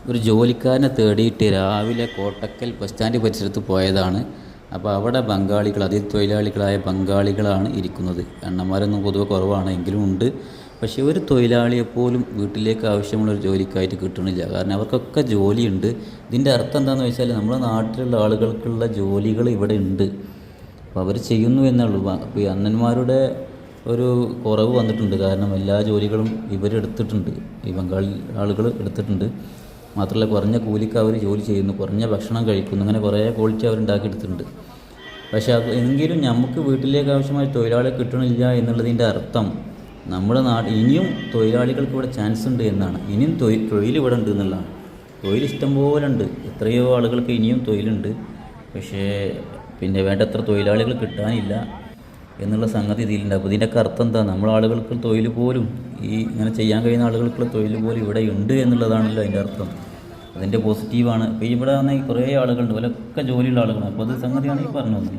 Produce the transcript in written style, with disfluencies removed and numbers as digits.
ഒരു ജോലിക്കാരനെ തേടിയിട്ട് രാവിലെ Kottakkal bus stand പരിസരത്ത് പോയതാണ്. അപ്പോൾ അവിടെ ബംഗാളികൾ, അതിൽ തൊഴിലാളികളായ ബംഗാളികളാണ് ഇരിക്കുന്നത്. എണ്ണന്മാരൊന്നും പൊതുവെ കുറവാണ്, എങ്കിലും ഉണ്ട്. പക്ഷേ ഒരു തൊഴിലാളിയെപ്പോലും വീട്ടിലേക്ക് ആവശ്യമുള്ള ഒരു ജോലിക്കായിട്ട് കിട്ടണില്ല. കാരണം അവർക്കൊക്കെ ജോലിയുണ്ട്. ഇതിൻ്റെ അർത്ഥം എന്താണെന്ന് വെച്ചാൽ നമ്മുടെ നാട്ടിലുള്ള ആളുകൾക്കുള്ള ജോലികൾ ഇവിടെ ഉണ്ട്. അപ്പോൾ അവർ ചെയ്യുന്നു എന്നുള്ളൂ. അപ്പോൾ ഈ അണ്ണന്മാരുടെ ഒരു കുറവ് വന്നിട്ടുണ്ട്. കാരണം എല്ലാ ജോലികളും ഇവരെടുത്തിട്ടുണ്ട്, ഈ ബംഗാളി ആളുകൾ എടുത്തിട്ടുണ്ട്. മാത്രമല്ല കുറഞ്ഞ കൂലിക്ക് അവർ ജോലി ചെയ്യുന്നു, കുറഞ്ഞ ഭക്ഷണം കഴിക്കുന്നു, അങ്ങനെ കുറേ ക്വാളിറ്റി അവരുണ്ടാക്കിയെടുത്തിട്ടുണ്ട്. പക്ഷേ അത് എങ്കിലും നമുക്ക് വീട്ടിലേക്ക് ആവശ്യമായ തൊഴിലാളികളെ കിട്ടണില്ല എന്നുള്ളതിൻ്റെ അർത്ഥം നമ്മുടെ ഇനിയും തൊഴിലാളികൾക്ക് ഇവിടെ ചാൻസ് ഉണ്ട് എന്നാണ്. ഇനിയും തൊഴിൽ ഇവിടെ ഉണ്ട് എന്നുള്ളതാണ്. തൊഴിൽ ഇഷ്ടം പോലെ ഉണ്ട്, എത്രയോ ആളുകൾക്ക് ഇനിയും തൊഴിലുണ്ട്. പക്ഷേ പിന്നെ വേണ്ടത്ര തൊഴിലാളികൾ കിട്ടാനില്ല എന്നുള്ള സംഗതി ഇതിലുണ്ട്. അപ്പോൾ ഇതിൻ്റെയൊക്കെ അർത്ഥം എന്താ? നമ്മുടെ ആളുകൾക്ക് തൊഴിൽ പോലും, ഈ ഇങ്ങനെ ചെയ്യാൻ കഴിയുന്ന ആളുകൾക്കുള്ള തൊഴിൽ പോലും ഇവിടെ ഉണ്ട് എന്നുള്ളതാണല്ലോ അതിൻ്റെ അർത്ഥം. അതിൻ്റെ പോസിറ്റീവാണ്. അപ്പോൾ ഇവിടെ വന്ന കുറേ ആളുകളുണ്ട്, അവരൊക്കെ ജോലിയുള്ള ആളുകളാണ്. അപ്പോൾ അത് സംഗതിയാണ് ഈ പറഞ്ഞത്.